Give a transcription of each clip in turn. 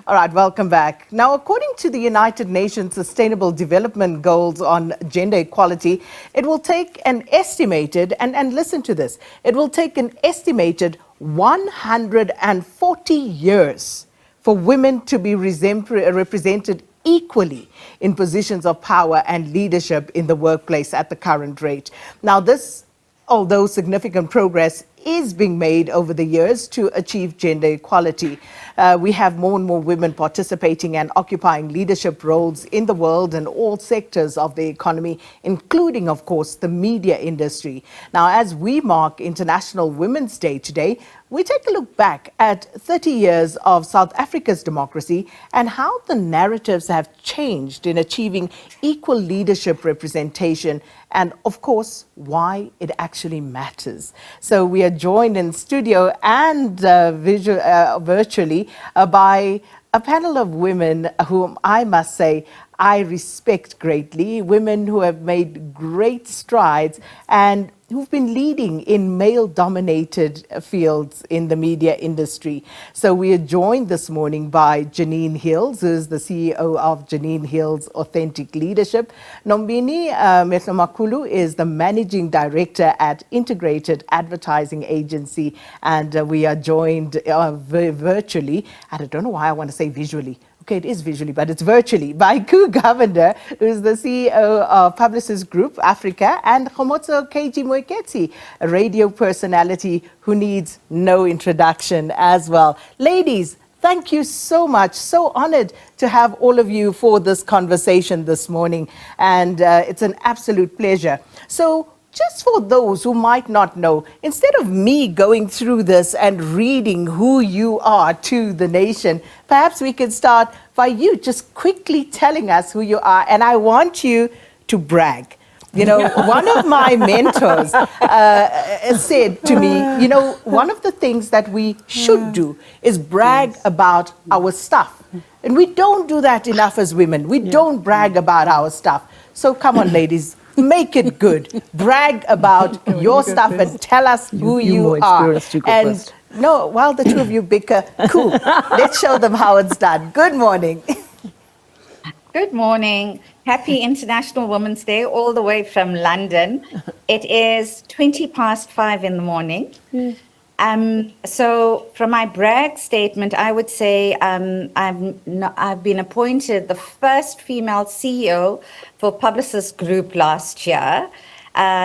All right, welcome back. Now, according to the United Nations Sustainable Development Goals on gender equality, it will take an estimated, and listen to this, it will take an estimated 140 years for women to be represented equally in positions of power and leadership in the workplace at the current rate. Now, this, although significant progress is being made over the years to achieve gender equality. We have more and more women participating and occupying leadership roles in the world and all sectors of the economy, including, of course, the media industry. Now, as we mark International Women's Day today, we take a look back at 30 years of South Africa's democracy and how the narratives have changed in achieving equal leadership representation and, of course, why it actually matters. So we are joined in studio and virtually by a panel of women whom I must say I respect greatly, women who have made great strides and who've been leading in male-dominated fields in the media industry. So we are joined this morning by Janine Hills, who is the CEO of Janine Hills Authentic Leadership. Nombini Mehlomakulu is the Managing Director at Integrated Advertising Agency. And we are joined virtually, and I don't know why I want to say visually. Okay, it is visually, but it's virtually, by Koo Govender, who is the CEO of Publicis Groupe Africa, and Kgomotso Moeketsi, a radio personality who needs no introduction as well. Ladies, thank you so much. So honored to have all of you for this conversation this morning, and it's an absolute pleasure. So, just for those who might not know, instead of me going through this and reading who you are to the nation, perhaps we could start by you just quickly telling us who you are. And I want you to brag. You know, one of my mentors said to me, you know, one of the things that we should do is brag about our stuff. And we don't do that enough as women. We don't brag about our stuff. So come on, ladies. Make it good. Brag about your stuff and tell us who you are. And no, while the two of you bicker, cool. Let's show them how it's done. Good morning. Good morning. Happy International Women's Day all the way from London. It is 5:20 in the morning. So from my brag statement, I would say I've been appointed the first female CEO for Publicis Groupe last year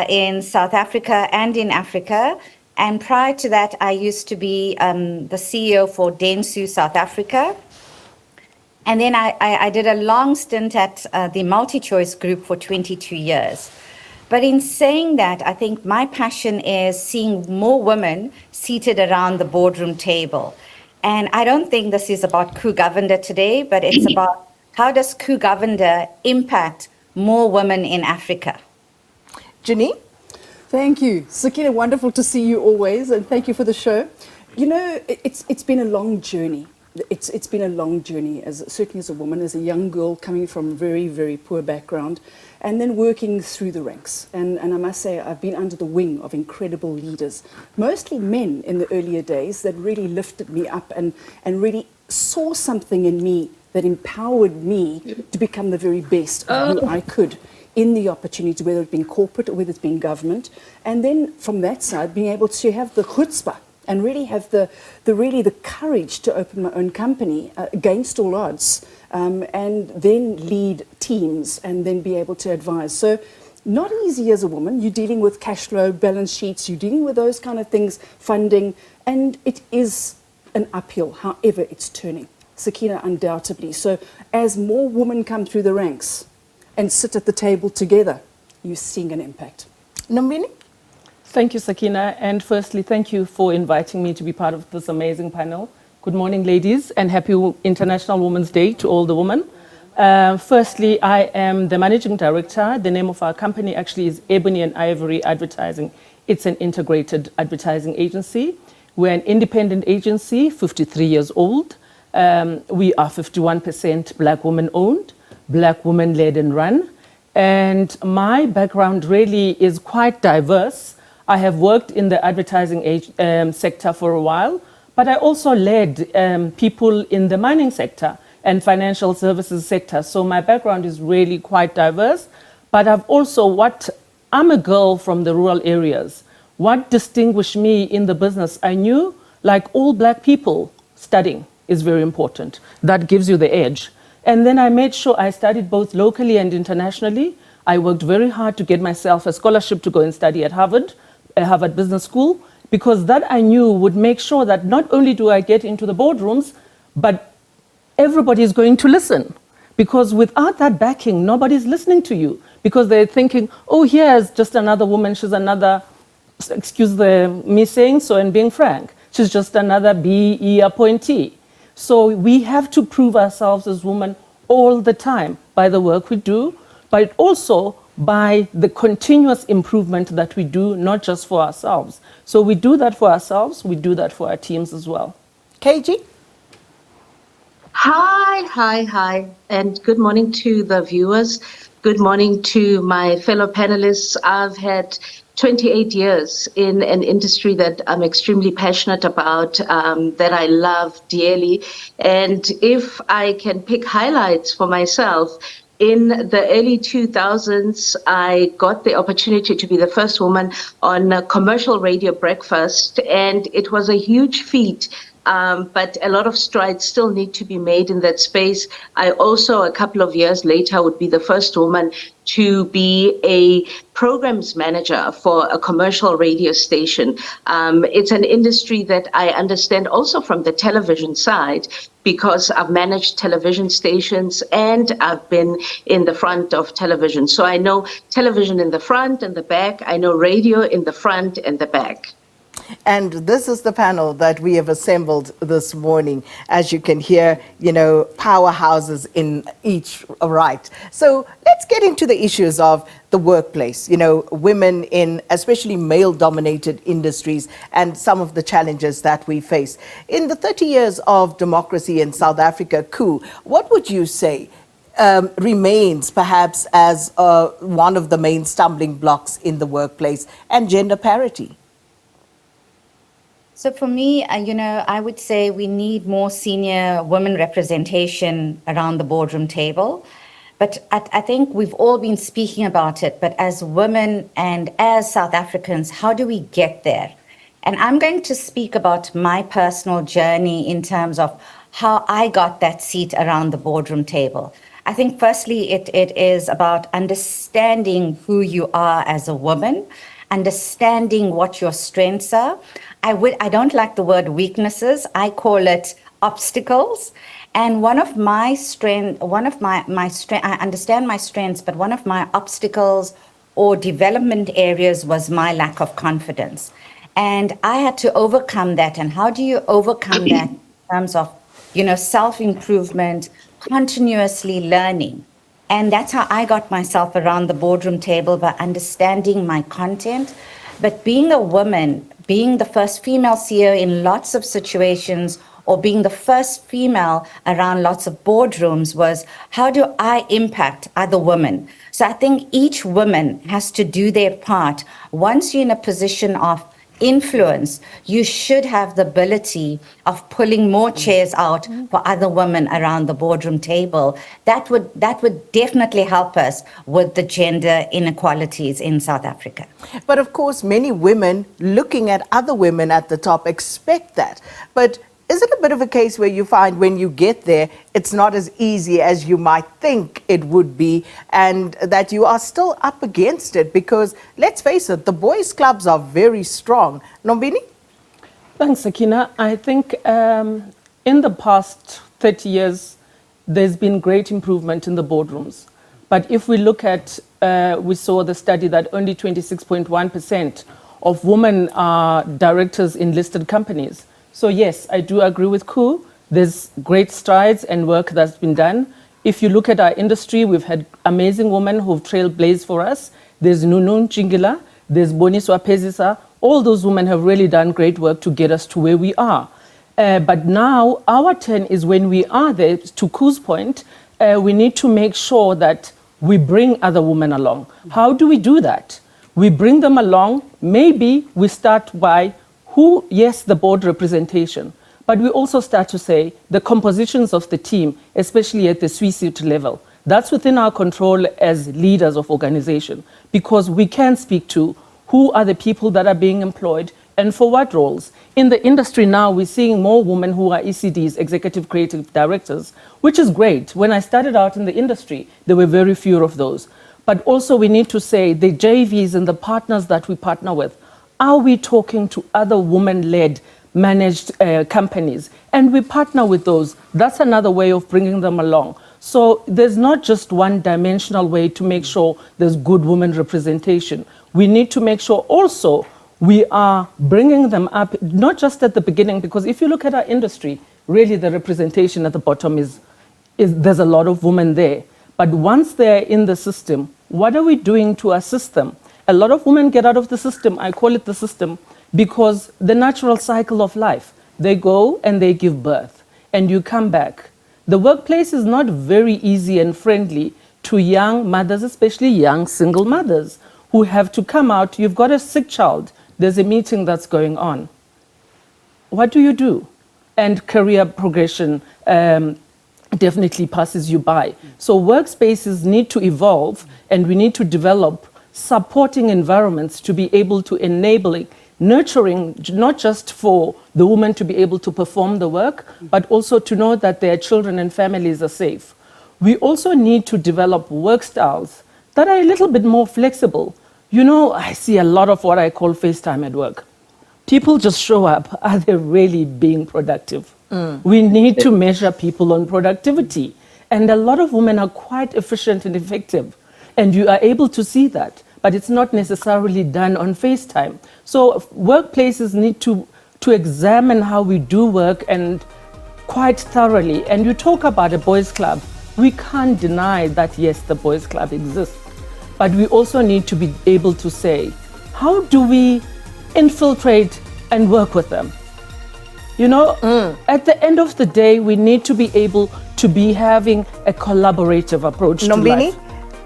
in South Africa and in Africa. And prior to that, I used to be the CEO for Dentsu South Africa. And then I did a long stint at the MultiChoice Group for 22 years. But in saying that, I think my passion is seeing more women seated around the boardroom table. And I don't think this is about Koo Govender today, but it's about how does Koo Govender impact more women in Africa. Janine? Thank you. Sakina, wonderful to see you always, and thank you for the show. You know, it's been a long journey. It's been a long journey, certainly as a woman, as a young girl coming from a very, very poor background, and then working through the ranks. And I must say, I've been under the wing of incredible leaders, mostly men in the earlier days, that really lifted me up and really saw something in me that empowered me to become the very best of who I could in the opportunity, whether it be corporate or whether it's been government. And then from that side, being able to have the chutzpah and really have the courage to open my own company against all odds, and then lead teams and then be able to advise. So not easy as a woman. You're dealing with cash flow, balance sheets, you're dealing with those kind of things, funding, and it is an uphill, however it's turning. Sakina, undoubtedly. So as more women come through the ranks and sit at the table together, you're seeing an impact. Nombini? Thank you, Sakina. And firstly, thank you for inviting me to be part of this amazing panel. Good morning, ladies, and happy International Women's Day to all the women. Firstly, I am the Managing Director. The name of our company actually is Ebony and Ivory Advertising. It's an integrated advertising agency. We're an independent agency, 53 years old. We are 51% Black women-owned, Black women-led and run. And my background really is quite diverse. I have worked in the advertising sector for a while, But I also led people in the mining sector and financial services sector. So my background is really quite diverse. But I'm a girl from the rural areas. What distinguished me in the business, I knew, like all black people, studying is very important. That gives you the edge. And then I made sure I studied both locally and internationally. I worked very hard to get myself a scholarship to go and study at Harvard Business School, because that I knew would make sure that not only do I get into the boardrooms, but everybody is going to listen. Because without that backing, nobody's listening to you. Because they're thinking, oh, here's just another woman, she's another, excuse me saying so and being frank, she's just another BE appointee. So we have to prove ourselves as women all the time by the work we do, but also by the continuous improvement that we do, not just for ourselves. So we do that for ourselves, we do that for our teams as well. KG? Hi, and good morning to the viewers. Good morning to my fellow panelists. I've had 28 years in an industry that I'm extremely passionate about, that I love dearly. And if I can pick highlights for myself, in the early 2000s, I got the opportunity to be the first woman on a commercial radio breakfast, and it was a huge feat. But a lot of strides still need to be made in that space. I also, a couple of years later, would be the first woman to be a programs manager for a commercial radio station. It's an industry that I understand also from the television side, because I've managed television stations and I've been in the front of television. So I know television in the front and the back. I know radio in the front and the back. And this is the panel that we have assembled this morning. As you can hear, powerhouses in each right. So let's get into the issues of the workplace, women in especially male-dominated industries and some of the challenges that we face. In the 30 years of democracy in South Africa, Koo, what would you say remains perhaps as one of the main stumbling blocks in the workplace, and gender parity? So for me, I would say we need more senior women representation around the boardroom table. But I think we've all been speaking about it, but as women and as South Africans, how do we get there? And I'm going to speak about my personal journey in terms of how I got that seat around the boardroom table. I think firstly, it is about understanding who you are as a woman, understanding what your strengths are. I don't like the word weaknesses. I call it obstacles. And I understand my strengths, but one of my obstacles or development areas was my lack of confidence. And I had to overcome that. And how do you overcome that in terms of, self-improvement, continuously learning? And that's how I got myself around the boardroom table, by understanding my content. But being a woman, being the first female CEO in lots of situations, or being the first female around lots of boardrooms, was how do I impact other women? So I think each woman has to do their part. Once you're in a position of influence, you should have the ability of pulling more chairs out for other women around the boardroom table. That would definitely help us with the gender inequalities in South Africa. But of course, many women looking at other women at the top expect that. But is it a bit of a case where you find when you get there, it's not as easy as you might think it would be, and that you are still up against it? Because let's face it, the boys' clubs are very strong. Nombini? Thanks, Sakina. I think in the past 30 years, there's been great improvement in the boardrooms. But if we look at, we saw the study that only 26.1% of women are directors in listed companies. So yes, I do agree with Koo. There's great strides and work that's been done. If you look at our industry, we've had amazing women who've trailblazed for us. There's Nunu Chingila, there's Boniswa Pezisa. All those women have really done great work to get us to where we are. But now our turn is when we are there. To Koo's point, we need to make sure that we bring other women along. How do we do that? We bring them along. Maybe we start by the board representation. But we also start to say the compositions of the team, especially at the C-suite level, that's within our control as leaders of organization, because we can speak to who are the people that are being employed and for what roles. In the industry now, we're seeing more women who are ECDs, executive creative directors, which is great. When I started out in the industry, there were very few of those. But also we need to say the JVs and the partners that we partner with, are we talking to other women-led managed companies? And we partner with those. That's another way of bringing them along. So there's not just one-dimensional way to make sure there's good women representation. We need to make sure also we are bringing them up, not just at the beginning, because if you look at our industry, really the representation at the bottom is there's a lot of women there. But once they're in the system, what are we doing to assist them? A lot of women get out of the system, I call it the system, because the natural cycle of life, they go and they give birth, and you come back. The workplace is not very easy and friendly to young mothers, especially young single mothers, who have to come out. You've got a sick child. There's a meeting that's going on. What do you do? And career progression definitely passes you by. So workspaces need to evolve, and we need to develop supporting environments to be able to enable nurturing, not just for the woman to be able to perform the work, but also to know that their children and families are safe. We also need to develop work styles that are a little bit more flexible. You know, I see a lot of what I call FaceTime at work. People just show up. Are they really being productive? We need to measure people on productivity. And a lot of women are quite efficient and effective. And you are able to see that. But it's not necessarily done on FaceTime. So workplaces need to examine how we do work, and quite thoroughly. And you talk about a boys' club. We can't deny that, yes, the boys' club exists. But we also need to be able to say, how do we infiltrate and work with them? You know, at the end of the day, we need to be able to be having a collaborative approach to life.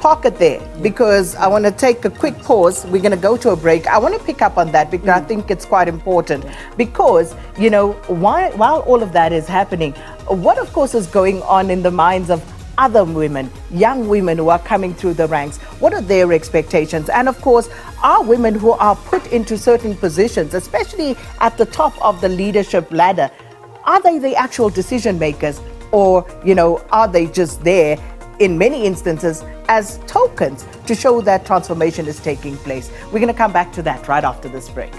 Park it there, because I want to take a quick pause. We're going to go to a break. I want to pick up on that because I think it's quite important. Because, you know, while all of that is happening, what of course is going on in the minds of other women, young women who are coming through the ranks? What are their expectations? And of course, are women who are put into certain positions, especially at the top of the leadership ladder, are they the actual decision makers, or, you know, are they just there in many instances as tokens to show that transformation is taking place? We're going to come back to that right after this break.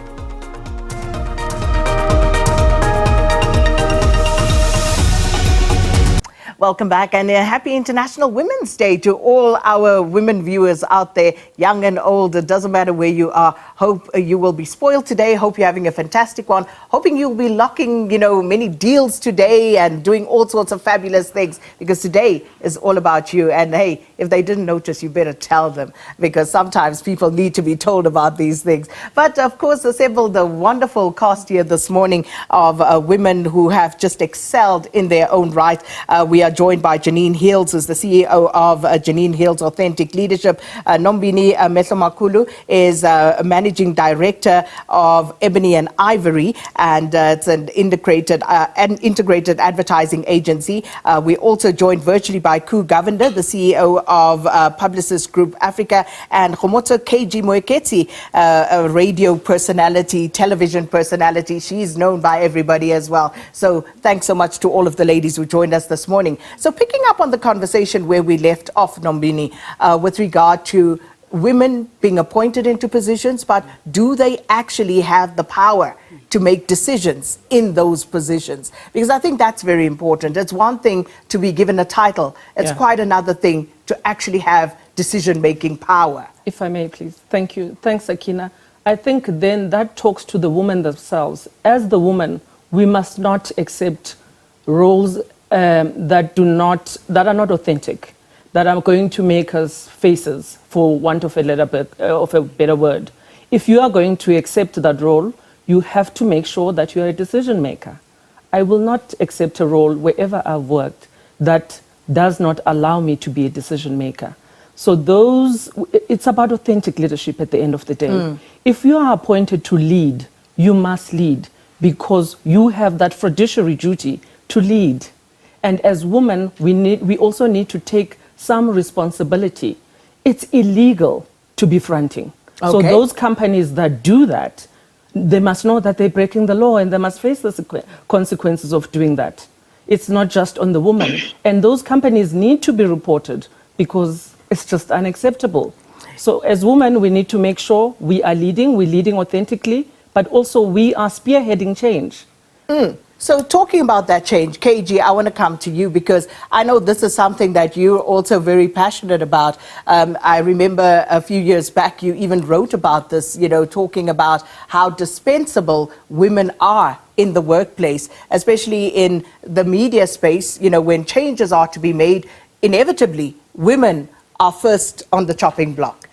Welcome back, and a happy International Women's Day to all our women viewers out there, young and old. It doesn't matter where you are. Hope you will be spoiled today. Hope you're having a fantastic one. Hoping you'll be locking, you know, many deals today and doing all sorts of fabulous things, because today is all about you. And hey, if they didn't notice, you better tell them, because sometimes people need to be told about these things. But of course, assembled the wonderful cast here this morning of women who have just excelled in their own right. We are joined by Janine Hills, who's the CEO of Janine Hills Authentic Leadership. Nombini Mehlomakulu is Managing Director of Ebony and Ivory, and it's an integrated advertising agency. We're also joined virtually by Koo Govender, the CEO of Publicis Groupe Africa, and Kgomotso Moeketsi, a radio personality, television personality. She's known by everybody as well. So thanks so much to all of the ladies who joined us this morning. So picking up on the conversation where we left off, Nombini, with regard to women being appointed into positions, but do they actually have the power to make decisions in those positions? Because I think that's very important. It's one thing to be given a title. It's quite another thing to actually have decision-making power. If I may, please. Thank you. Thanks, Akina. I think then that talks to the women themselves. As the woman, we must not accept roles that are not authentic, that are going to make us faces, for want of a little bit of a better word. If you are going to accept that role, you have to make sure that you are a decision maker. I will not accept a role wherever I've worked that does not allow me to be a decision maker. So it's about authentic leadership at the end of the day. If you are appointed to lead, you must lead. because you have that fiduciary duty to lead. And as women, we also need to take some responsibility. It's illegal to be fronting. So Okay. those companies that do that, they must know that they're breaking the law and they must face the consequences of doing that. It's not just on the woman. And those companies need to be reported because it's just unacceptable. So as women, we need to make sure we're leading authentically, but also we are spearheading change. So talking about that change, KG, I want to come to you because I know this is something that you're also very passionate about. I remember a few years back you even wrote about this, talking about how dispensable women are in the workplace, especially in the media space, when changes are to be made, inevitably women are first on the chopping block.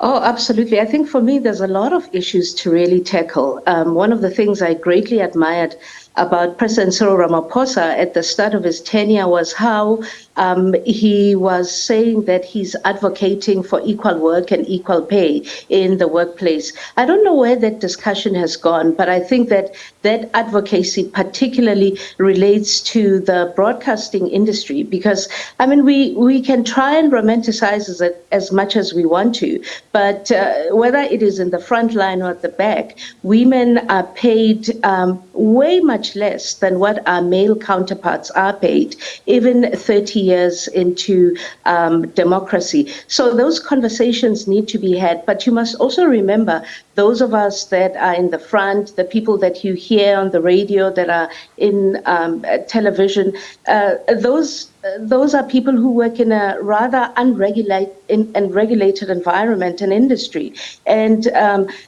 Oh, absolutely. I think for me, there's a lot of issues to really tackle. One of the things I greatly admired about President Cyril Ramaphosa at the start of his tenure was how he was saying that he's advocating for equal work and equal pay in the workplace. I don't know where that discussion has gone, but I think that that advocacy particularly relates to the broadcasting industry because, we can try and romanticize it as much as we want to, but whether it is in the front line or at the back, women are paid way much less than what our male counterparts are paid, even 30 years into democracy. So those conversations need to be had, but you must also remember those of us that are in the front, the people that you hear on the radio, that are in television, those are people who work in a rather unregulated environment and industry. And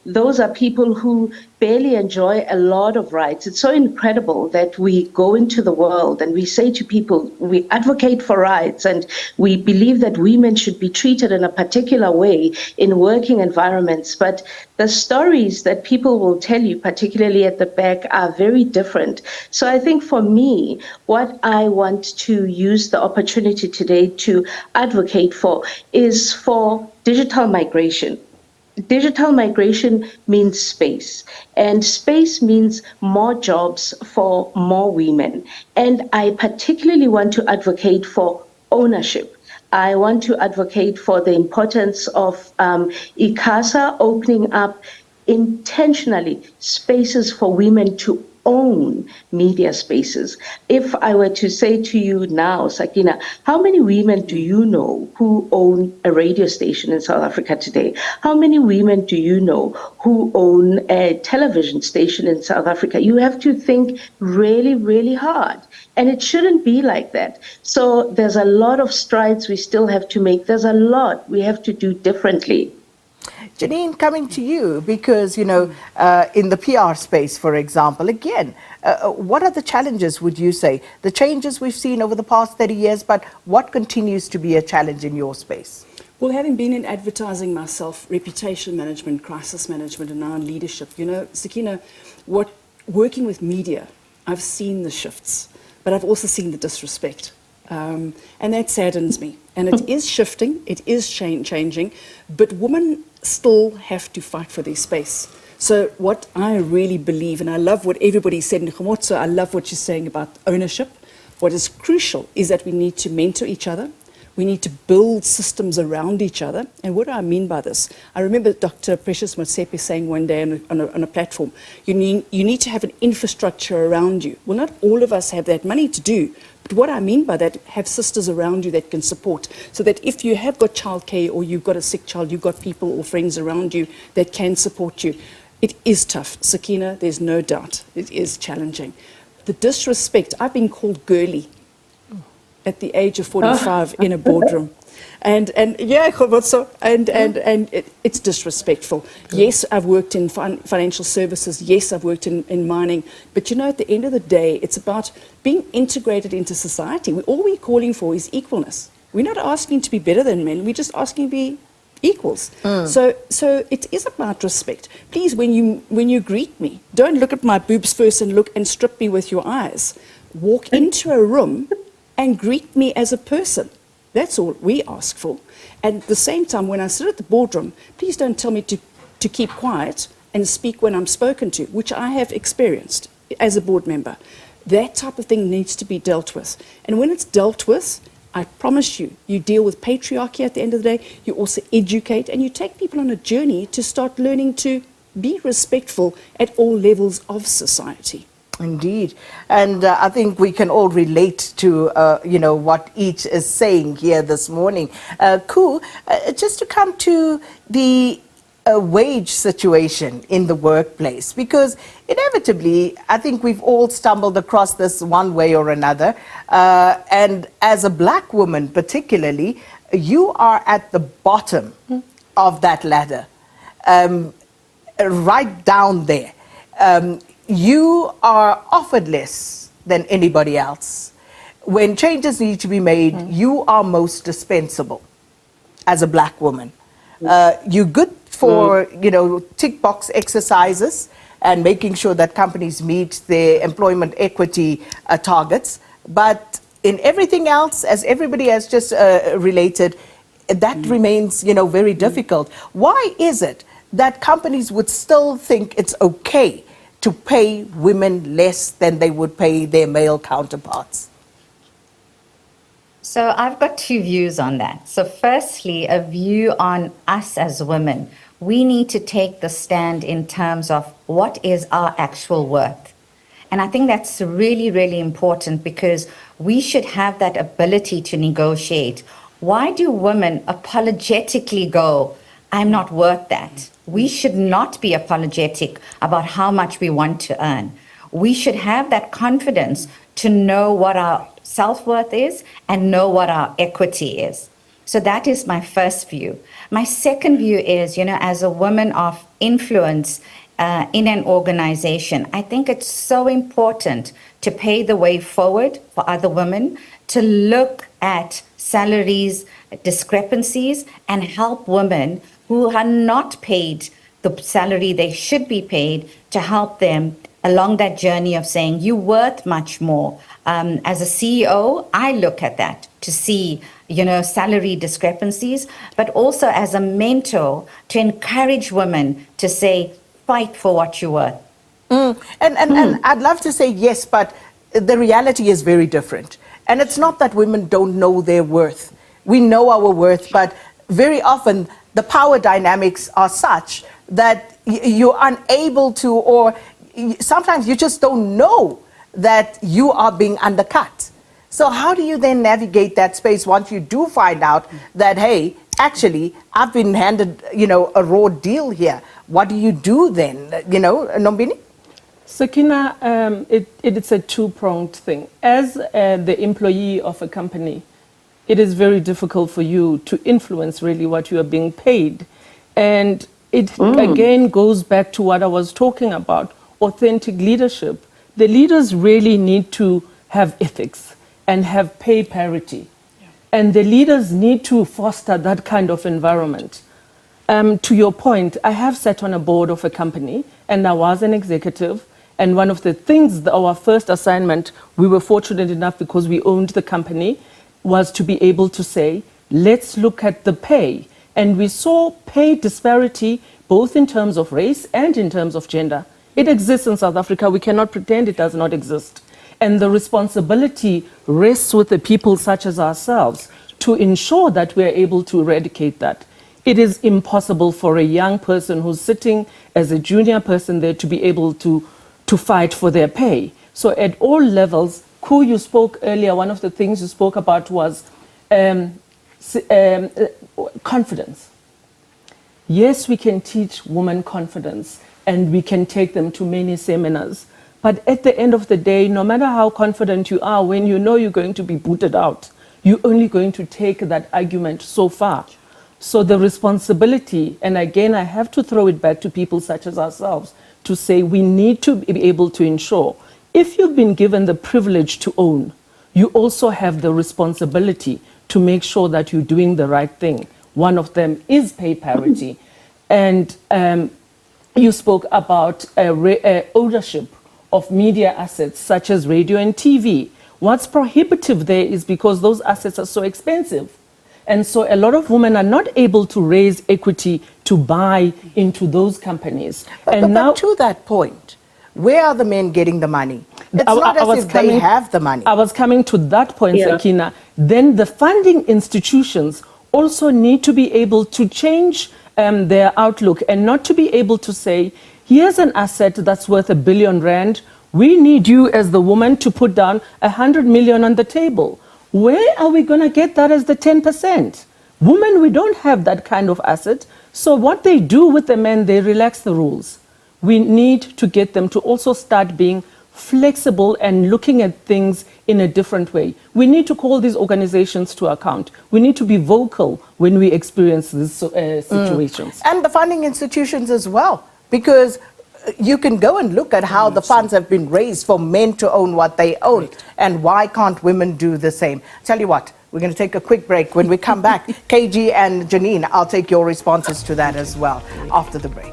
those are people who barely enjoy a lot of rights. It's so incredible that we go into the world and we say to people, we advocate for rights and we believe that women should be treated in a particular way in working environments. But the stories that people will tell you, particularly at the back, are very different. So I think for me, what I want to use the opportunity today to advocate for is for digital migration. Digital migration means space, and space means more jobs for more women. And I particularly want to advocate for ownership. I want to advocate for the importance of ICASA opening up intentionally spaces for women to own media spaces. If I were to say to you now, Sakina, how many women do you know who own a radio station in South Africa today? How many women do you know who own a television station in South Africa? You have to think really, really hard. And it shouldn't be like that. So there's a lot of strides we still have to make. There's a lot we have to do differently. Janine, coming to you, because, in the PR space, for example, again, what are the challenges, would you say? The changes we've seen over the past 30 years, but what continues to be a challenge in your space? Well, having been in advertising myself, reputation management, crisis management, and now in leadership, Sakina, working with media, I've seen the shifts, but I've also seen the disrespect. And that saddens me. And it is shifting, it is changing, but women still have to fight for their space. So what I really believe, and I love what everybody said in Kgomotso, I love what you're saying about ownership. What is crucial is that we need to mentor each other. We need to build systems around each other. And what do I mean by this? I remember Dr. Precious Motsepe saying one day on a platform, you need to have an infrastructure around you. Well, not all of us have that money to do. But what I mean by that, have sisters around you that can support. So that if you have got childcare or you've got a sick child, you've got people or friends around you that can support you. It is tough, Sakina, there's no doubt. It is challenging. The disrespect, I've been called girly at the age of 45 in a boardroom. And yeah, Kgomotso, and it's disrespectful. Yes, I've worked in financial services. Yes, I've worked in mining. But at the end of the day, it's about being integrated into society. All we're calling for is equalness. We're not asking to be better than men. We're just asking to be equals. So it is about respect. Please, when you greet me, don't look at my boobs first and look and strip me with your eyes. Walk into a room and greet me as a person. That's all we ask for. And at the same time, when I sit at the boardroom, please don't tell me to keep quiet and speak when I'm spoken to, which I have experienced as a board member. That type of thing needs to be dealt with. And when it's dealt with, I promise you, you deal with patriarchy at the end of the day, you also educate, and you take people on a journey to start learning to be respectful at all levels of society. Indeed. And I think we can all relate to, what each is saying here this morning. Koo, just to come to the wage situation in the workplace, because inevitably, I think we've all stumbled across this one way or another. And as a black woman particularly, you are at the bottom of that ladder, right down there. You are offered less than anybody else. When changes need to be made, you are most dispensable as a black woman. You're good for, tick box exercises and making sure that companies meet their employment equity targets. But in everything else, as everybody has just related, that remains, very difficult. Why is it that companies would still think it's okay to pay women less than they would pay their male counterparts? So I've got two views on that. So firstly, a view on us as women. We need to take the stand in terms of what is our actual worth. And I think that's really, really important, because we should have that ability to negotiate. Why do women apologetically go, I'm not worth that? We should not be apologetic about how much we want to earn. We should have that confidence to know what our self-worth is and know what our equity is. So that is my first view. My second view is, as a woman of influence in an organization, I think it's so important to pay the way forward for other women, to look at salaries, discrepancies, and help women who are not paid the salary they should be paid, to help them along that journey of saying, you're worth much more. As a CEO, I look at that to see, salary discrepancies, but also as a mentor to encourage women to say, fight for what you're worth. And I'd love to say yes, but the reality is very different. And it's not that women don't know their worth. We know our worth, but very often the power dynamics are such that you're unable to, or sometimes you just don't know that you are being undercut. So how do you then navigate that space once you do find out that, hey, actually, I've been handed, a raw deal here? What do you do then, Nombini? Sakina, it's a two-pronged thing. As the employee of a company, it is very difficult for you to influence really what you are being paid. And it again goes back to what I was talking about, authentic leadership. The leaders really need to have ethics and have pay parity. Yeah. And the leaders need to foster that kind of environment. To your point, I have sat on a board of a company, and I was an executive. And one of the things, our first assignment, we were fortunate enough because we owned the company, was to be able to say, let's look at the pay. And we saw pay disparity both in terms of race and in terms of gender. It exists in South Africa. We cannot pretend it does not exist. And the responsibility rests with the people such as ourselves to ensure that we are able to eradicate that. It is impossible for a young person who's sitting as a junior person there to be able to fight for their pay. So at all levels, Koo, you spoke earlier, one of the things you spoke about was confidence. Yes, we can teach women confidence and we can take them to many seminars. But at the end of the day, no matter how confident you are, when you know you're going to be booted out, you're only going to take that argument so far. So the responsibility, and again, I have to throw it back to people such as ourselves, to say we need to be able to ensure, if you've been given the privilege to own, you also have the responsibility to make sure that you're doing the right thing. One of them is pay parity. And you spoke about ownership of media assets such as radio and TV. What's prohibitive there is because those assets are so expensive. And so a lot of women are not able to raise equity to buy into those companies. But to that point, where are the men getting the money? It's not as if they have the money. I was coming to that point, Sakina. Then the funding institutions also need to be able to change their outlook and not to be able to say, here's an asset that's worth R1 billion. We need you as the woman to put down 100 million on the table. Where are we going to get that as the 10%? Women, we don't have that kind of asset. So what they do with the men, they relax the rules. We need to get them to also start being flexible and looking at things in a different way. We need to call these organizations to account. We need to be vocal when we experience these situations. And the funding institutions as well, because you can go and look at how the funds have been raised for men to own what they own. And why can't women do the same? Tell you what, we're going to take a quick break. When we come back, KG and Janine, I'll take your responses to that as well after the break.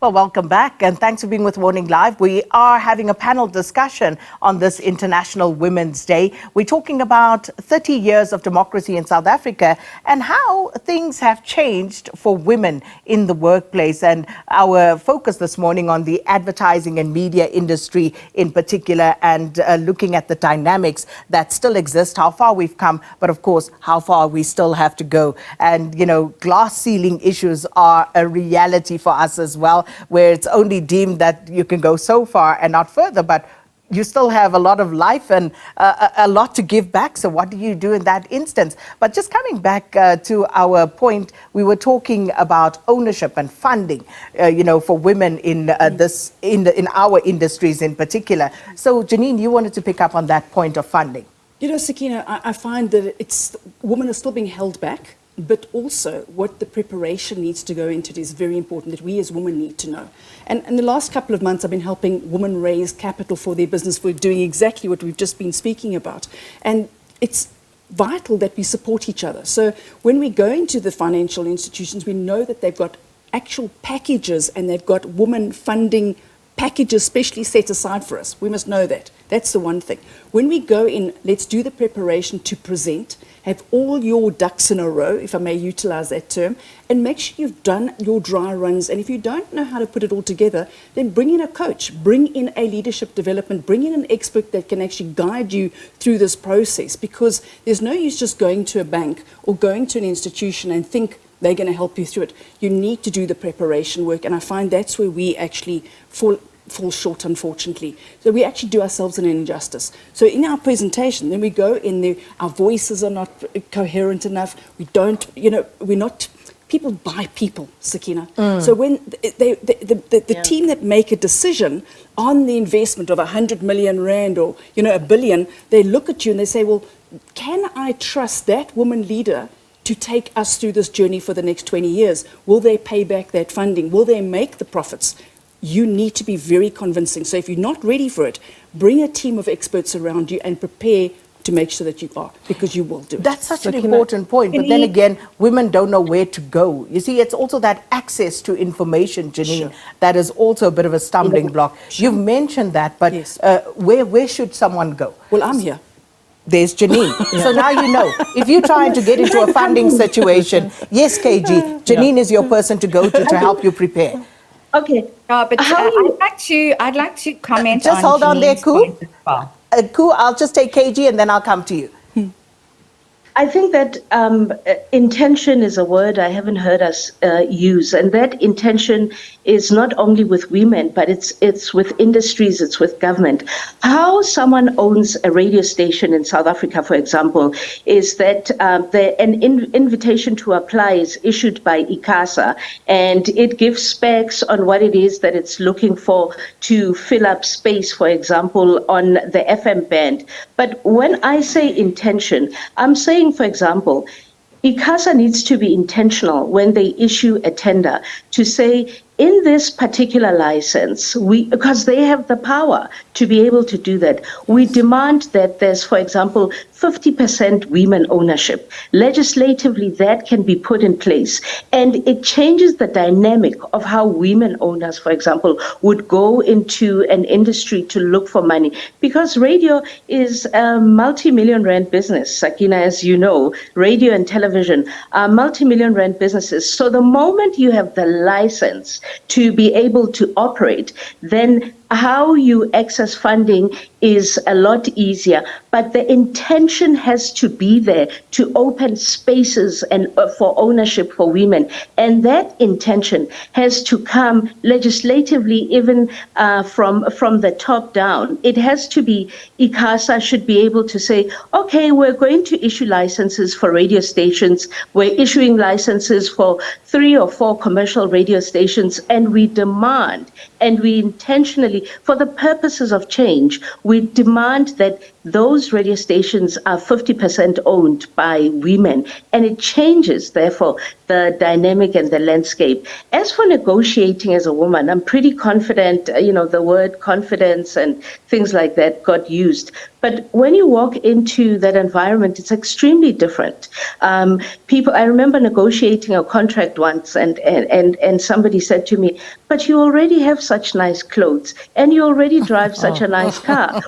Well, welcome back and thanks for being with Morning Live. We are having a panel discussion on this International Women's Day. We're talking about 30 years of democracy in South Africa and how things have changed for women in the workplace, and our focus this morning on the advertising and media industry in particular, and looking at the dynamics that still exist, how far we've come, but of course, how far we still have to go. And, you know, glass ceiling issues are a reality for us as well, where it's only deemed that you can go so far and not further, but you still have a lot of life and a lot to give back. So what do you do in that instance? But just coming back to our point, we were talking about ownership and funding, you know, for women in in our industries in particular. So Janine, you wanted to pick up on that point of funding. You know, Sakina, I find that women are still being held back. But also what the preparation needs to go into it is very important, that we as women need to know. And in the last couple of months, I've been helping women raise capital for their business. We're doing exactly what we've just been speaking about. And it's vital that we support each other. So when we go into the financial institutions, we know that they've got actual packages and they've got women funding packages specially set aside for us. We must know that. That's the one thing. When we go in, let's do the preparation to present, have all your ducks in a row, if I may utilize that term, and make sure you've done your dry runs. And if you don't know how to put it all together, then bring in a coach, bring in a leadership development, bring in an expert that can actually guide you through this process, because there's no use just going to a bank or going to an institution and think they're going to help you through it. You need to do the preparation work, and I find that's where we actually fall short, unfortunately. So we actually do ourselves an injustice. So in our presentation, then we go in there, our voices are not coherent enough. We don't, you know, we're not, people buy people, Sakina. So when the team that make a decision on the investment of 100 million rand or, you know, 1 billion, they look at you and they say, well, can I trust that woman leader to take us through this journey for the next 20 years? Will they pay back that funding? Will they make the profits? You need to be very convincing. So if you're not ready for it, bring a team of experts around you and prepare to make sure that you are, because you will do it. That's such an important point. But then again, women don't know where to go. You see, it's also that access to information, Janine, that is also a bit of a stumbling block. You've mentioned that, but where should someone go? Well, I'm here. There's Janine. So now you know, if you're trying to get into a funding situation, yes, KG, Janine is your person to go to help you prepare. Okay. But I'd like to comment. Just hold on there, Koo. Koo, I'll just take KG and then I'll come to you. I think that intention is a word I haven't heard us use, and that intention is not only with women, but it's with industries, it's with government. How someone owns a radio station in South Africa, for example, is that an invitation to apply is issued by ICASA, and it gives specs on what it is that it's looking for to fill up space, for example, on the FM band. But when I say intention, I'm saying, for example, ICASA needs to be intentional when they issue a tender to say, in this particular license, because they have the power to be able to do that, we demand that there's, for example, 50% women ownership. Legislatively, that can be put in place. And it changes the dynamic of how women owners, for example, would go into an industry to look for money. Because radio is a multi-million rand business, Sakina, as you know, radio and television are multi-million rand businesses. So the moment you have the license to be able to operate, then how you access funding is a lot easier, but the intention has to be there to open spaces and for ownership for women. And that intention has to come legislatively, even from the top down. It has to be, ICASA should be able to say, okay, we're going to issue licenses for radio stations. We're issuing licenses for 3 or 4 commercial radio stations, and we demand, and we intentionally, for the purposes of change, we demand that those radio stations are 50% owned by women, and it changes, therefore, the dynamic and the landscape. As for negotiating as a woman, I'm pretty confident, the word confidence and things like that got used. But when you walk into that environment, it's extremely different. I remember negotiating a contract once, and somebody said to me, but you already have such nice clothes, and you already drive such a nice car.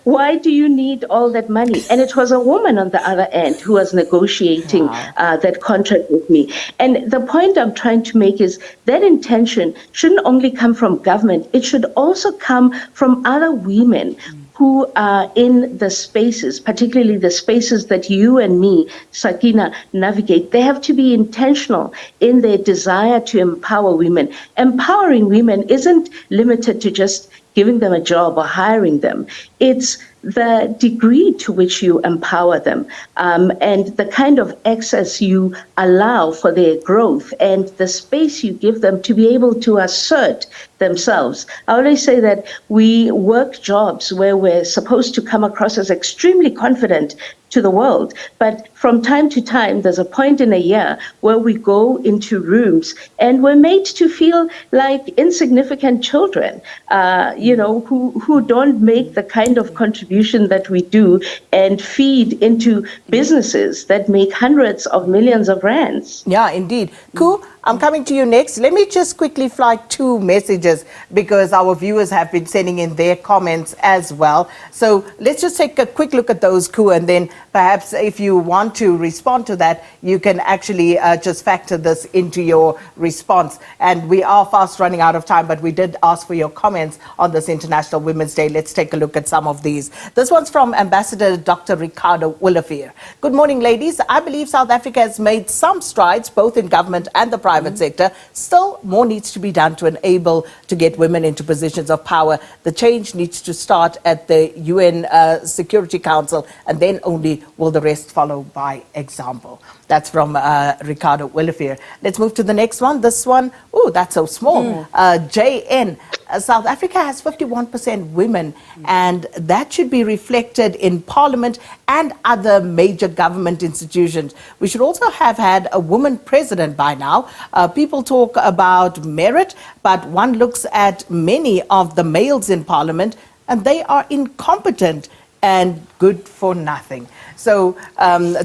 Why do you need all that money? And it was a woman on the other end who was negotiating that contract with me. And the point I'm trying to make is that intention shouldn't only come from government, it should also come from other women who are in the spaces, particularly the spaces that you and me, Sakina, navigate. They have to be intentional in their desire to empower women. Empowering women isn't limited to just giving them a job or hiring them. It's the degree to which you empower them, and the kind of access you allow for their growth, and the space you give them to be able to assert themselves. I always say that we work jobs where we're supposed to come across as extremely confident to the world, but from time to time, there's a point in a year where we go into rooms and we're made to feel like insignificant children, who don't make the kind of contribution that we do and feed into businesses that make hundreds of millions of rands. Yeah, indeed. Koo, I'm coming to you next. Let me just quickly flag 2 messages because our viewers have been sending in their comments as well. So let's just take a quick look at those, Koo, and then perhaps if you want to respond to that, you can actually just factor this into your response. And we are fast running out of time, but we did ask for your comments on this International Women's Day. Let's take a look at some of these. This one's from Ambassador Dr. Ricardo Willefeer. Good morning, ladies. I believe South Africa has made some strides, both in government and the private sector. Still, more needs to be done to enable to get women into positions of power. The change needs to start at the UN Security Council, and then only will the rest follow by example. That's from Ricardo Willefeer. Let's move to the next one. This one, oh, that's so small. JN. South Africa has 51% women, and that should be reflected in Parliament and other major government institutions. We should also have had a woman president by now. People talk about merit, but one looks at many of the males in Parliament, and they are incompetent and good for nothing. So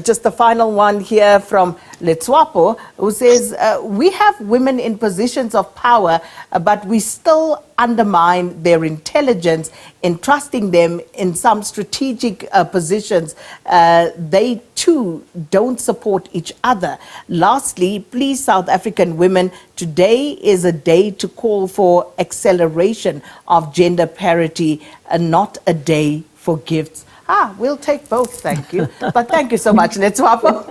just the final one here from Letswapo, who says, we have women in positions of power, but we still undermine their intelligence, entrusting them in some strategic positions. They too don't support each other. Lastly, please, South African women, today is a day to call for acceleration of gender parity and not a day for gifts. We'll take both, thank you. But thank you so much, Letswapo.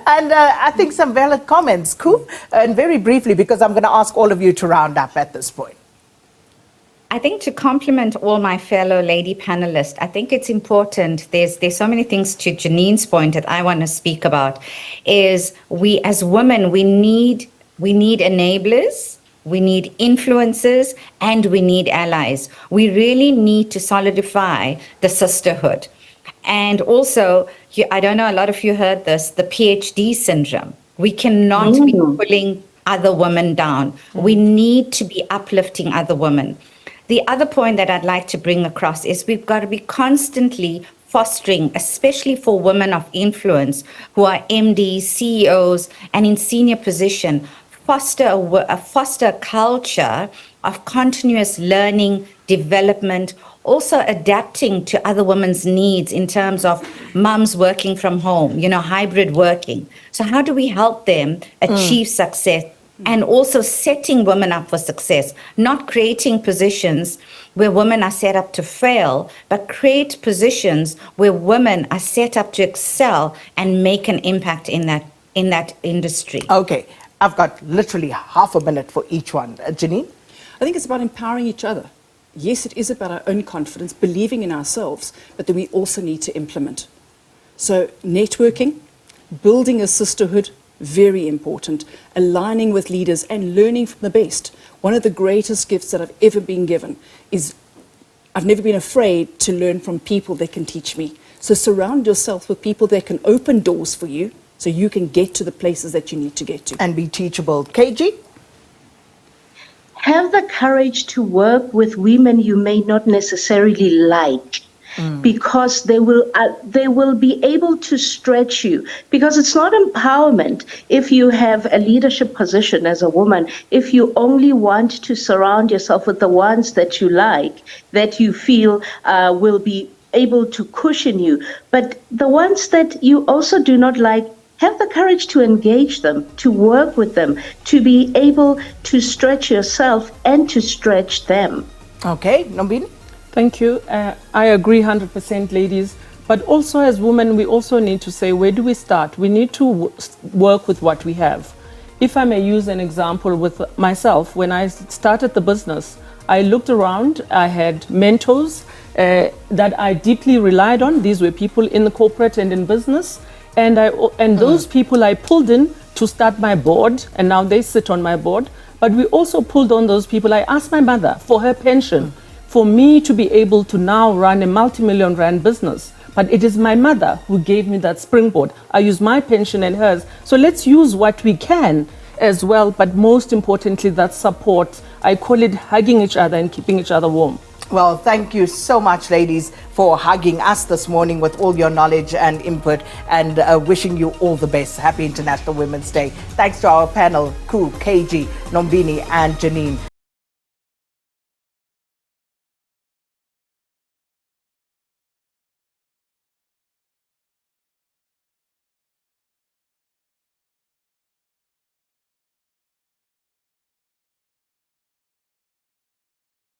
And I think some valid comments, Koo. And very briefly, because I'm going to ask all of you to round up at this point. I think to compliment all my fellow lady panelists, I think it's important. There's so many things to Janine's point that I want to speak about. Is we as women, we need enablers. We need influencers, and we need allies. We really need to solidify the sisterhood. And also, I don't know, a lot of you heard this, the PhD syndrome. We cannot be pulling other women down. We need to be uplifting other women. The other point that I'd like to bring across is we've got to be constantly fostering, especially for women of influence who are MDs, CEOs, and in senior position, foster a culture of continuous learning, development, also adapting to other women's needs in terms of mums working from home, hybrid working. So how do we help them achieve success? And also setting women up for success, not creating positions where women are set up to fail, but create positions where women are set up to excel and make an impact in that industry. Okay, I've got literally half a minute for each one. Janine? I think it's about empowering each other. Yes, it is about our own confidence, believing in ourselves, but then we also need to implement. So networking, building a sisterhood, very important. Aligning with leaders and learning from the best. One of the greatest gifts that I've ever been given is I've never been afraid to learn from people that can teach me. So surround yourself with people that can open doors for you so you can get to the places that you need to get to. And be teachable. KG? Have the courage to work with women you may not necessarily like. Because they will be able to stretch you, because it's not empowerment if you have a leadership position as a woman, if you only want to surround yourself with the ones that you like, that you feel will be able to cushion you, but the ones that you also do not like, have the courage to engage them, to work with them, to be able to stretch yourself and to stretch them. Okay, Nombini? Thank you. I agree 100%, ladies. But also as women, we also need to say, where do we start? We need to work with what we have. If I may use an example with myself, when I started the business, I looked around, I had mentors that I deeply relied on. These were people in the corporate and in business. And those people I pulled in to start my board, and now they sit on my board. But we also pulled on those people. I asked my mother for her pension. For me to be able to now run a multi-million rand business. But it is my mother who gave me that springboard. I use my pension and hers. So let's use what we can as well, but most importantly, that support. I call it hugging each other and keeping each other warm. Well, thank you so much, ladies, for hugging us this morning with all your knowledge and input, and wishing you all the best. Happy International Women's Day. Thanks to our panel, Koo, KG, Nombini, and Janine.